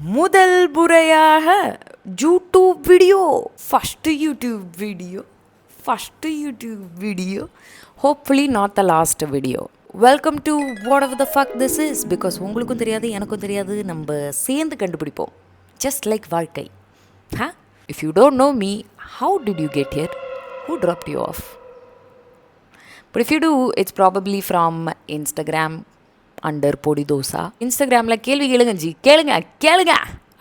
முதல் முறையாக YouTube video first YouTube video hopefully not the last video. Welcome to whatever the fuck this is. Because உங்களுக்கும் தெரியாது எனக்கும் தெரியாது, நம்ம சேர்ந்து கண்டுபிடிப்போம். ஜஸ்ட் லைக் வாழ்க்கை. If you don't know me, how did you get here? Who dropped you off? But if you do, it's probably from Instagram under podi dosa. இன்ஸ்டாகிராமில் கேள்வி கேளுங்க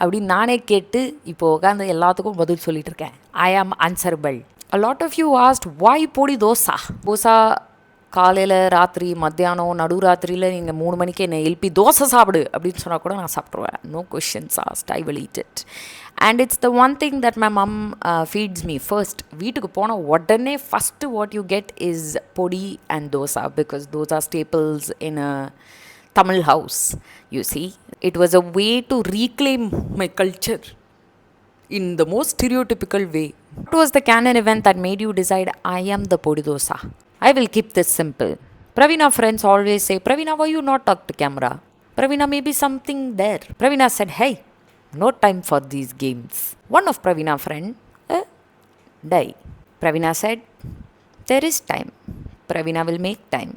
அப்படின்னு நானே கேட்டு இப்போது உட்காந்து எல்லாத்துக்கும் பதில் சொல்லிட்டு இருக்கேன். ஐ ஆம் answerable. A lot of you asked why பொடி தோசா காலையில், ராத்திரி, மத்தியானம், நடுராத்திரியில் நீங்கள் 3 மணிக்கு என்னை எழுப்பி தோசை சாப்பிடு அப்படின்னு சொன்னால் கூட நான் சாப்பிட்ருவேன். No questions asked, I will eat it. And it's the one thing that my mom feeds me first. வீட்டுக்கு போன உடனே first what you get is பொடி and dosa, because those are staples in a Tamil house, you see. It was a way to reclaim my culture in the most stereotypical way. What was the canon event that made you decide, I am the podi dosa? I will keep this simple. Pravina friends always say, Pravina, why you not talk to camera? Pravina, maybe something there. Pravina said, hey, no time for these games. One of Pravina friend die. Pravina said, there is time. Pravina will make time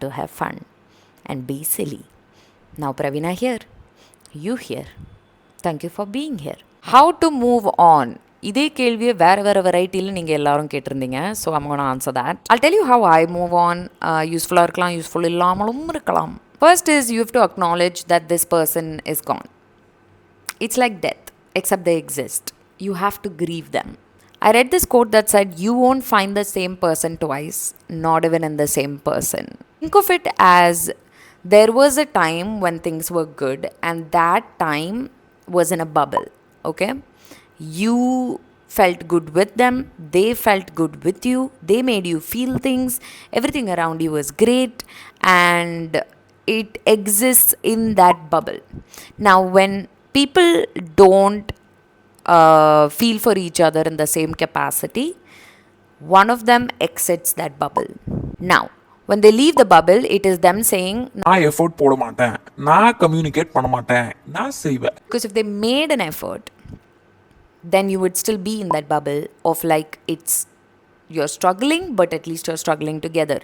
to have fun and be silly. Now Pravina here, you here. Thank you for being here. How to move on? இதே கேள்வியை வேறு வெரைட்டியில் நீங்கள் எல்லோரும் கேட்டிருந்தீங்க. So I'm going to answer that. I'll tell you how I move on. யூஸ்ஃபுல்லாக இருக்கலாம், useful இல்லாமலும் இருக்கலாம். First is you have to acknowledge that this person is gone. It's like death, except they exist. You have to grieve them. I read this quote that said, you won't find the same person twice, not even in the same person. Think of it as there was a time when things were good, and that time was in a bubble, okay? You felt good with them, they felt good with you, they made you feel things, everything around you was great, and it exists in that bubble. Now, when people don't feel for each other in the same capacity, one of them exits that bubble. Now, when they leave the bubble, it is them saying, நான் effort போட மாட்டேன், நான் communicate பண்ண மாட்டேன், நான் செய்வேன். Because if they made an effort, then you would still be in that bubble of like, it's you're struggling, but at least you're struggling together.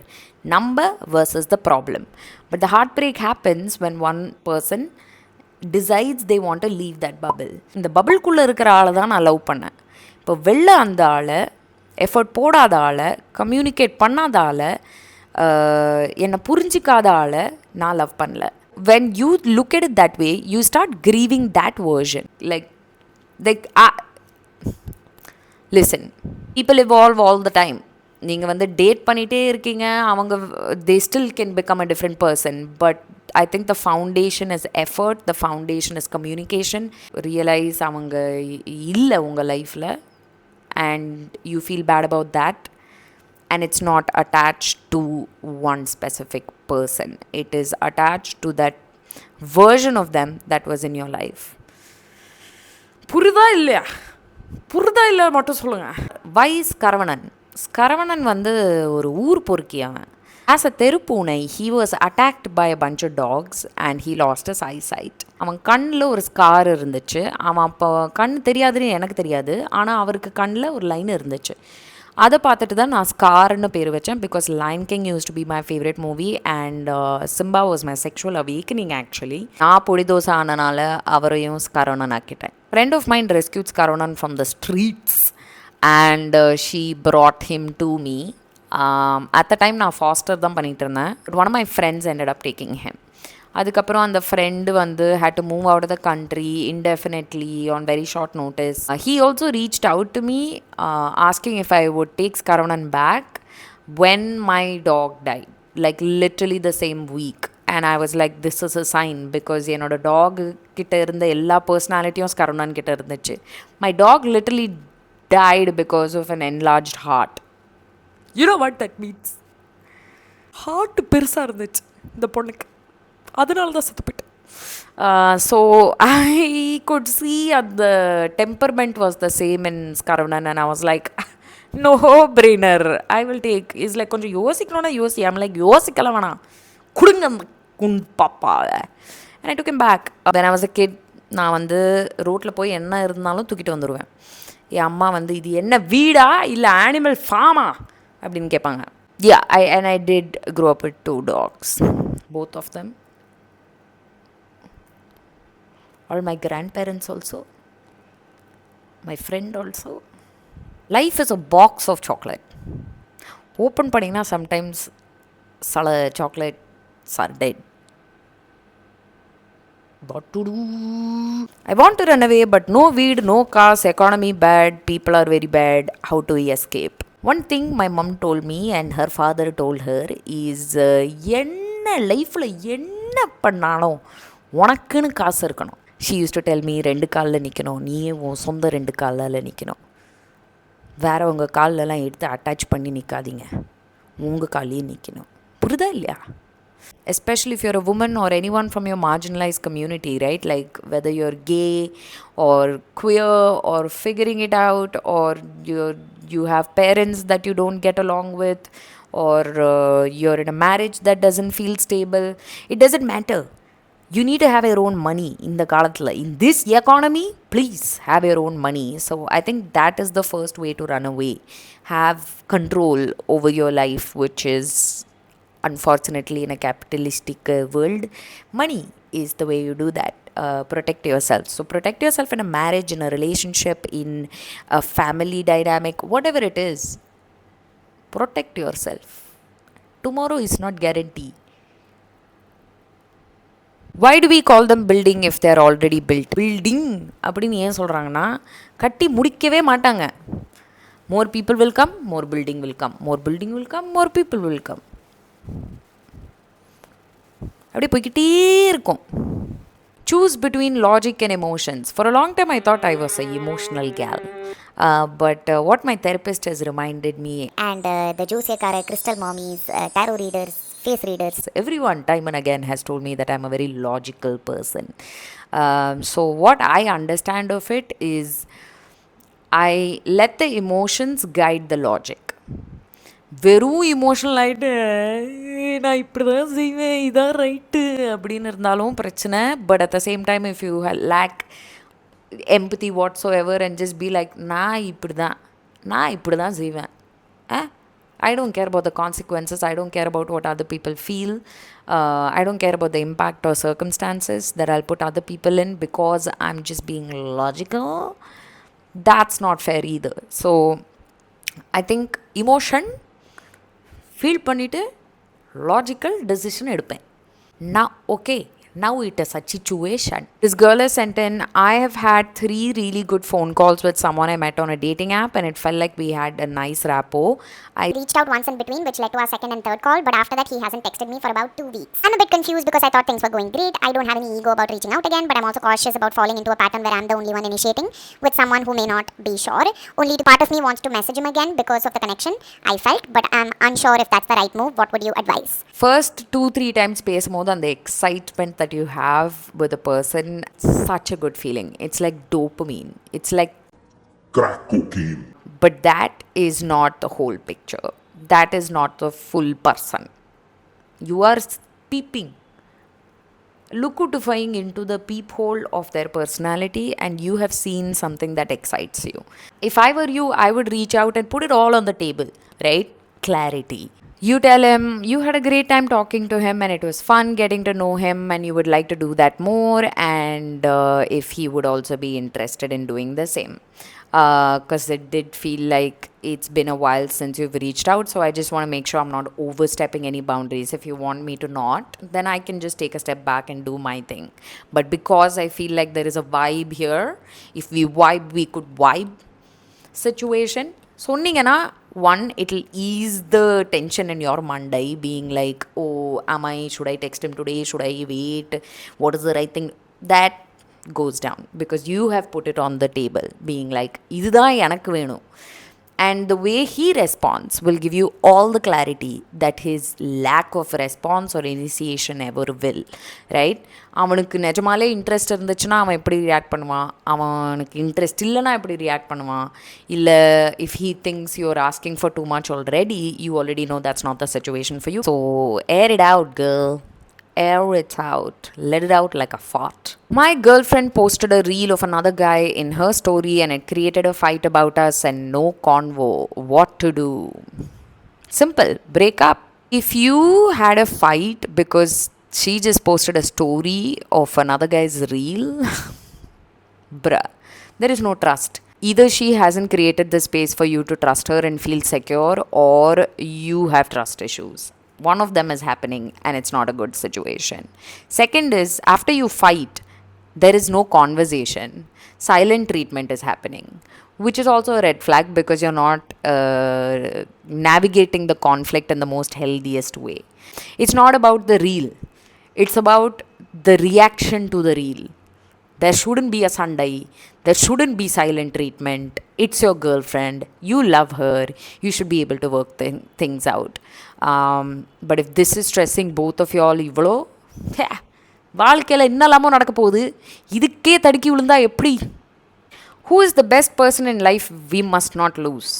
Number versus the problem. But the heartbreak happens when one person decides they want to leave that bubble. இந்த பபிள்குள்ளே இருக்கிற ஆளை தான் நான் love பண்ணேன். இப்போ வெளில அந்த ஆளை, எஃபர்ட் போடாத ஆளை, கம்யூனிகேட் பண்ணாத ஆளை, என்னை புரிஞ்சிக்காத ஆளை நான் லவ் பண்ணல. When you look at it that way, you start grieving that version. Like listen, people evolve all the time. நீங்கள் வந்து டேட் பண்ணிகிட்டே இருக்கீங்க, அவங்க they still can become a different person. But I think the foundation is effort, the foundation is communication. Realize அவங்க இல்லை உங்கள் லைஃப்பில், and you feel bad about that. And it's not attached to one specific person. It is attached to that version of them that was in your life. புரிதா இல்லையா மட்டும் சொல்லுங்கள். வை ஸ்கரவணன் வந்து ஒரு ஊர் பொறுக்கி அவன். ஆஸ் அ தெருப்பூனை, he was attacked by a bunch of dogs and he lost his eyesight. அவன் கண்ணில் ஒரு ஸ்கார் இருந்துச்சு. அவன் அப்போ கண் தெரியாதுன்னு எனக்கு தெரியாது, ஆனால் அவருக்கு கண்ணில் ஒரு லைன் இருந்துச்சு. அதை பார்த்துட்டு தான் நான் ஸ்கார்னு பேர் வச்சேன். Because lion king used to be my favourite movie and Simba was my sexual awakening actually. நான் பொடி தோசை ஆனனால அவரையும் ஸ்கரவணன் ஆக்கிட்டேன். ஃப்ரெண்ட் ஆஃப் மைண்ட் ரெஸ்கியூட் ஸ்கரவணன் from the streets and she brought him to me. at the time நான் foster தான் பண்ணிகிட்டு இருந்தேன். One of my friends ended up taking him. அதுக்கப்புறம் அந்த ஃப்ரெண்டு வந்து had to move out of the country indefinitely on very short notice. He also reached out to me asking if I would take Scaravanan back when my dog died, like literally the same week. And I was like, this is a sign, because என்னோட talk கிட்ட இருந்த எல்லா பர்சனாலிட்டியும் ஸ்கரவணன் கிட்ட இருந்துச்சு. My dog literally died because of an enlarged heart. You know what that means? Heart பெருசாக இருந்துச்சு இந்த பொண்ணுக்கு, அதனால தான் செத்து போயிட்டேன். So I could see the temperament was the same in Scaravanan, and I was like, no brainer, I will take. It's like கொஞ்சம் யோசிக்கணும்னா I'm like, யோசிக்கலாம் வேணாம், கொடுங்க அந்த பாப்பாவை. And I took him back. When I was a kid, நான் வந்து ரோட்டில் போய் என்ன இருந்தாலும் தூக்கிட்டு வந்துடுவேன். என் அம்மா வந்து இது என்ன வீடா இல்லை ஆனிமல் ஃபார்மா அப்படின்னு கேட்பாங்க. I did grow up with 2 dogs, both of them. All my grandparents also, my friend also. Life is a box of chocolate. Open பண்ணிங்கன்னா சம்டைம்ஸ் சில chocolates are dead. What to do? I want to run away, but no weed, no cars, economy bad, people are very bad. How do we escape? One thing my mom told me and her father told her is என்ன லைஃப்பில் என்ன பண்ணாலும் உனக்குன்னு காசு இருக்கணும். She used to tell me 2 காலில் நிற்கணும், நீயே உன் சொந்த 2 காலில் நிற்கணும், வேறு உங்கள் காலெலாம் எடுத்து அட்டாச் பண்ணி நிற்காதீங்க, உங்கள் காலையே நிற்கணும். புரியுதா இல்லையா? Especially if you're a woman or anyone from your marginalized community, right? Like whether you're gay or queer or figuring it out, or you have parents that you don't get along with, or you're in a marriage that doesn't feel stable, it doesn't matter. You need to have your own money in the kaalathula. In this economy, please have your own money. So I think that is the first way to run away. Have control over your life, which is unfortunately in a capitalistic world, money is the way you do that. Protect yourself. So protect yourself in a marriage, in a relationship, in a family dynamic, whatever it is. Protect yourself. Tomorrow is not guaranteed. Why do we call them building if they are already built? Building அப்படின்னு ஏன் சொல்கிறாங்கன்னா, கட்டி முடிக்கவே மாட்டாங்க. More people will come, more building will come, more building will come, more people will come. அப்படியே போய்கிட்டே இருக்கும். Choose between logic and emotions. For a long time I thought I was an emotional gal. But what my therapist has reminded me, and the Josiakara, crystal mommies, tarot readers, face readers, everyone time and again has told me that I'm a very logical person. So what I understand of it is I let the emotions guide the logic. வெறும் emotional ஆகிட்டு நான் இப்படி தான் செய்வேன், இதான் right அப்படின்னு இருந்தாலும் பிரச்சனை. But at the same time if you lack empathy whatsoever and just be like நான் இப்படி தான் செய்வேன். I don't care about the consequences. I don't care about what other people feel. I don't care about the impact or circumstances that I'll put other people in because I'm just being logical. That's not fair either. So I think emotion feel பண்ணிவிட்டு logical decision எடுப்பேன். நான் okay, now it is a situation. This girl has sent in, I have had 3 really good phone calls with someone I met on a dating app and it felt like we had a nice rapport. I reached out once in between, which led to our second and third call, but after that he hasn't texted me for about 2 weeks. I'm a bit confused because I thought things were going great. I don't have any ego about reaching out again, but I'm also cautious about falling into a pattern where I'm the only one initiating with someone who may not be sure. Only part of me wants to message him again because of the connection I felt, but I'm unsure if that's the right move. What would you advise? First 2-3 times பேசும்போது அந்த excitement that you have with a person, such a good feeling. It's like dopamine. It's like crack cocaine. But that is not the whole picture. That is not the full person. You are peeping, liquefying into the peephole of their personality and you have seen something that excites you. If I were you, I would reach out and put it all on the table, right? Clarity. You tell him you had a great time talking to him and it was fun getting to know him and you would like to do that more, and if he would also be interested in doing the same. Because it did feel like it's been a while since you've reached out, so I just want to make sure I'm not overstepping any boundaries. If you want me to not, then I can just take a step back and do my thing. But because I feel like there is a vibe here, if we vibe, we could vibe situation. சொன்னீங்கன்னா, one, it'll ease the tension in your Monday, being like, oh, should I text him today? Should I wait? What is the right thing? That goes down because you have put it on the table, being like, இதுதான் எனக்கு வேணும். And the way he responds will give you all the clarity that his lack of response or initiation ever will, right? அவனுக்கு நிஜமாலே interest இருந்துச்சுன்னா அவன் எப்படி react பண்ணுவான், அவனுக்கு இன்ட்ரெஸ்ட் இல்லைனா எப்படி ரியாக்ட் பண்ணுவான், இல்லை if he thinks you're asking for too much already, you already know that's not the situation for you. So air it out, girl. air it out. Let it out like a fart. My girlfriend posted a reel of another guy in her story and it created a fight about us and no convo. What to do? Simple. Break up. If you had a fight because she just posted a story of another guy's reel, bruh, there is no trust. Either she hasn't created the space for you to trust her and feel secure, or you have trust issues. One of them is happening and it's not a good situation. Second is, after you fight, there is no conversation. Silent treatment is happening, which is also a red flag because you're not navigating the conflict in the most healthiest way. It's not about the reel, it's about the reaction to the reel. There shouldn't be a Sunday. There shouldn't be silent treatment. It's your girlfriend. You love her. You should be able to work things out. But if this is stressing both of you all, இவ்வளோ வாழ்க்கையில் என்னெல்லாமோ நடக்க போகுது, இதுக்கே தடுக்கி விழுந்தா எப்படி? Who is the best person in life we must not lose?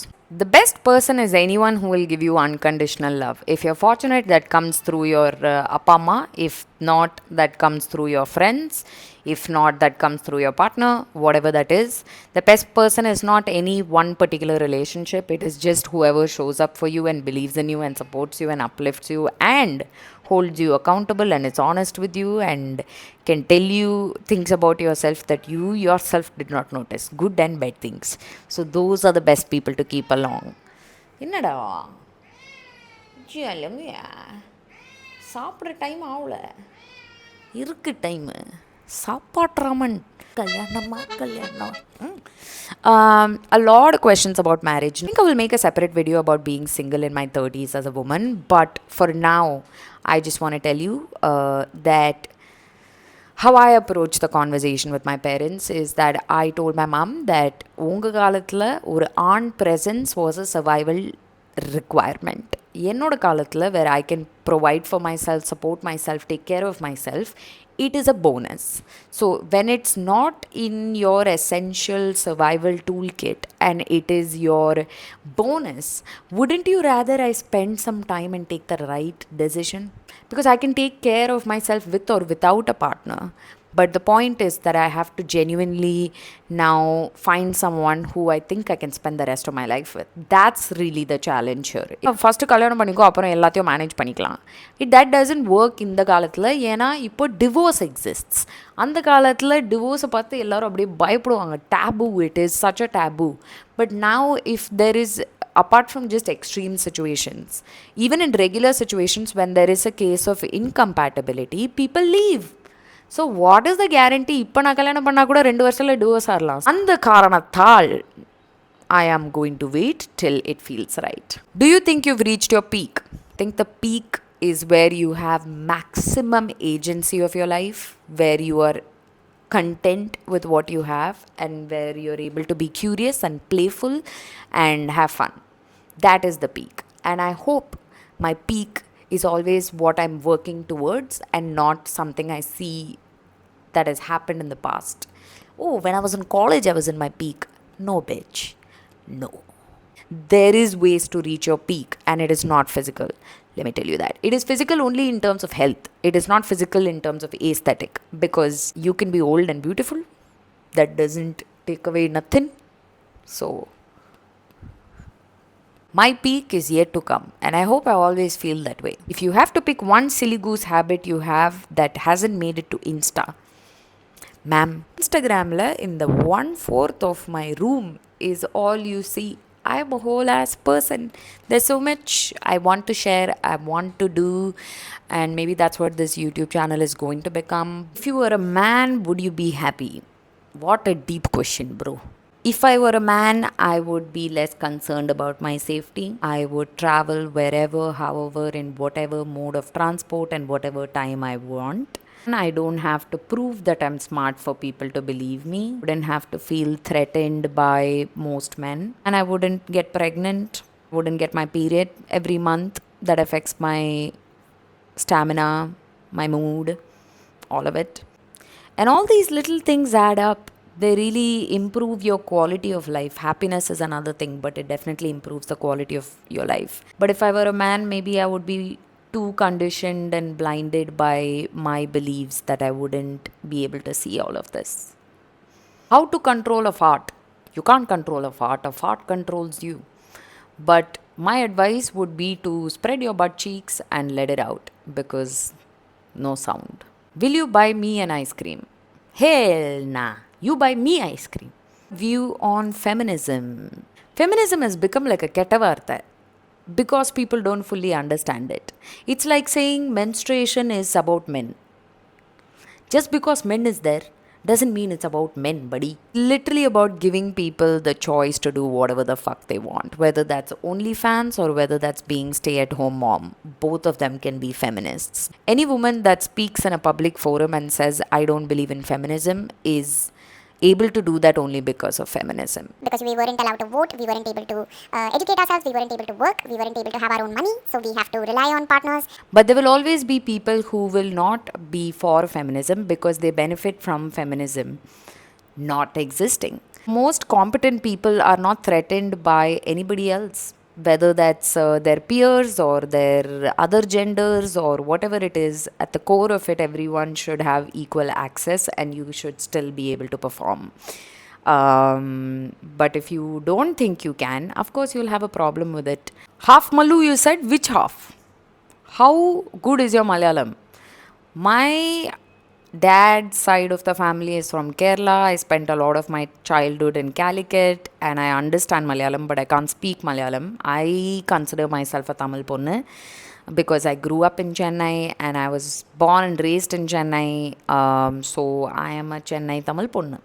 The best person is anyone who will give you unconditional love. If you're fortunate, that comes through your appa amma. If not, that comes through your friends. If not, that comes through your partner, whatever that is. The best person is not any one particular relationship. It is just whoever shows up for you and believes in you and supports you and uplifts you and holds you accountable and is honest with you and can tell you things about yourself that you yourself did not notice, good and bad things. So those are the best people to keep along. என்னடா ஜியலங்கயா சாப்பிட்ற time ஆகல, இருக்கு time, சாப்பாட்ராமன் கல்யாணமா கல்யாணம். A lot of questions about marriage. I think I will make a separate video about being single in my 30s as a woman, but for now I just want to tell you that how I approach the conversation with my parents is that I told my mom that உங்கள் காலத்தில் ஒரு ஆண் presence was a survival requirement. என்னோட காலத்தில் where I can provide for myself, support myself, take care of myself, it is a bonus. So when it's not in your essential survival toolkit and it is your bonus, wouldn't you rather I spend some time and take the right decision? Because I can take care of myself with or without a partner. But the point is that I have to genuinely now find someone who I think I can spend the rest of my life with. That's really the challenge here. First கல்யாணம் பண்ணிக்கோ, அப்புறம் எல்லாத்தையும் manage பண்ணிக்கலாம். That doesn't work இந்த காலத்தில். ஏன்னா இப்போ divorce exists. அந்த காலத்தில் டிவோர்ஸை பார்த்து எல்லாரும் அப்படியே பயப்படுவாங்க. Taboo, it is such a taboo. But now if there is, apart from just extreme situations, even in regular situations when there is a case of incompatibility, people leave. So what is the guarantee? இப்போ நான் கல்யாணம் பண்ணால் கூட 2 வருஷத்தில் divorce ஆகலாம். அந்த காரணத்தால் I am going to wait till it feels right. Do you think you've reached your peak? I think the peak is where you have maximum agency of your life, where you are content with what you have and where you're able to be curious and playful and have fun. That is the peak. And I hope my peak is always what I'm working towards and not something I see that has happened in the past. Oh, when I was in college, I was in my peak. No, bitch. No. There is ways to reach your peak and it is not physical. Let me tell you that. It is physical only in terms of health. It is not physical in terms of aesthetic. Because you can be old and beautiful. That doesn't take away nothing. So my peak is yet to come, and I hope I always feel that way. If you have to pick one sillygoose habit you have that hasn't made it to Insta, ma'am, Instagramla in the 1/4 of my room is all you see. I'm a whole ass person. There's so much I want to share, I want to do, and maybe that's what this YouTube channel is going to become. If you were a man, would you be happy? What a deep question, bro. If I were a man, I would be less concerned about my safety. I would travel wherever, however, in whatever mode of transport and whatever time I want. And I don't have to prove that I'm smart for people to believe me. I wouldn't have to feel threatened by most men. And I wouldn't get pregnant, wouldn't get my period every month. That affects my stamina, my mood, all of it. And all these little things add up. They really improve your quality of life. Happiness is another thing, but it definitely improves the quality of your life. But if I were a man, maybe I would be too conditioned and blinded by my beliefs that I wouldn't be able to see all of this. How to control a fart? You can't control a fart controls you. But my advice would be to spread your butt cheeks and let it out because no sound. Will you buy me an ice cream? Hell nah. You buy me ice cream. View on feminism. Feminism has become like a ketavartha because people don't fully understand it. It's like saying menstruation is about men. Just because men is there doesn't mean it's about men, buddy. Literally about giving people the choice to do whatever the fuck they want. Whether that's OnlyFans or whether that's being stay-at-home mom. Both of them can be feminists. Any woman that speaks in a public forum and says, I don't believe in feminism is able to do that only because of feminism. Because we weren't allowed to vote, we weren't able to educate ourselves, we weren't able to work, we weren't able to have our own money, so we have to rely on partners. But there will always be people who will not be for feminism because they benefit from feminism not existing. Most competent people are not threatened by anybody else, whether that's their peers or their other genders or whatever it is. At the core of it, everyone should have equal access and you should still be able to perform. But if you don't think you can, of course you'll have a problem with it. Half mallu, you said? Which half? How good is your Malayalam? My dad's side of the family is from Kerala. I spent a lot of my childhood in Calicut and I understand Malayalam, but I can't speak Malayalam. I consider myself a Tamil ponnu because I grew up in Chennai and I was born and raised in Chennai. So I am a Chennai Tamil ponnu.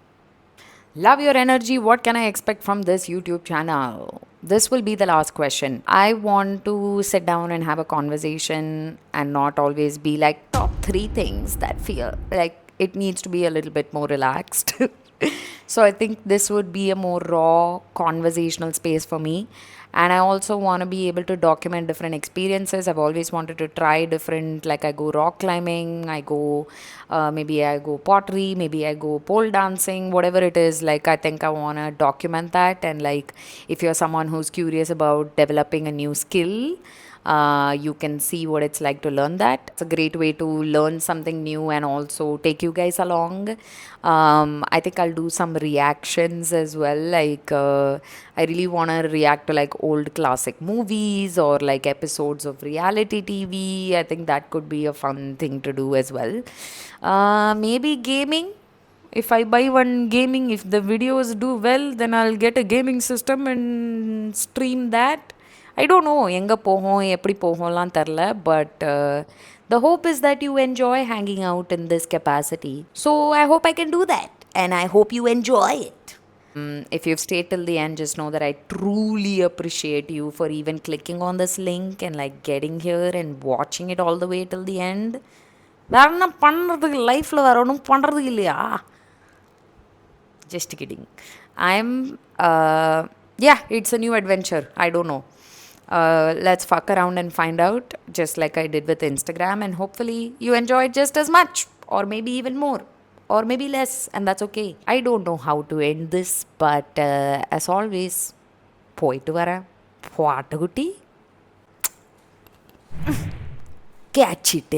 Love your energy. What can I expect from this YouTube channel? This will be the last question. I want to sit down and have a conversation and not always be like top 3 things that feel like it needs to be a little bit more relaxed. So I think this would be a more raw conversational space for me. And I also want to be able to document different experiences. I've always wanted to try different, like I go rock climbing, maybe I go pottery, maybe I go pole dancing, whatever it is. Like I think I want to document that. And like if you're someone who's curious about developing a new skill, you can see what it's like to learn that. It's a great way to learn something new and also take you guys along. I think I'll do some reactions as well. Like I really want to react to like old classic movies or like episodes of reality TV. I think that could be a fun thing to do as well. Maybe gaming. If I buy one gaming, if the videos do well, then I'll get a gaming system and stream that. I don't know எங்க போகும் எப்படி போகும்லாம் தெரியல but the hope is that you enjoy hanging out in this capacity. So I hope I can do that and I hope you enjoy it. If you've stayed till the end, just know that I truly appreciate you for even clicking on this link and like getting here and watching it all the way till the end. வேற என்ன பண்ணுறதுக்கு லைஃப்பில் வேற ஒன்றும் பண்ணுறதுக்கு இல்லையா? Just kidding. Yeah, it's a new adventure. I don't know. Let's fuck around and find out, just like I did with Instagram, and hopefully you enjoy it just as much, or maybe even more, or maybe less, and that's okay. I don't know how to end this, but as always, போயிட்டு வரேன் பாட்டுக்குட்டி catch it.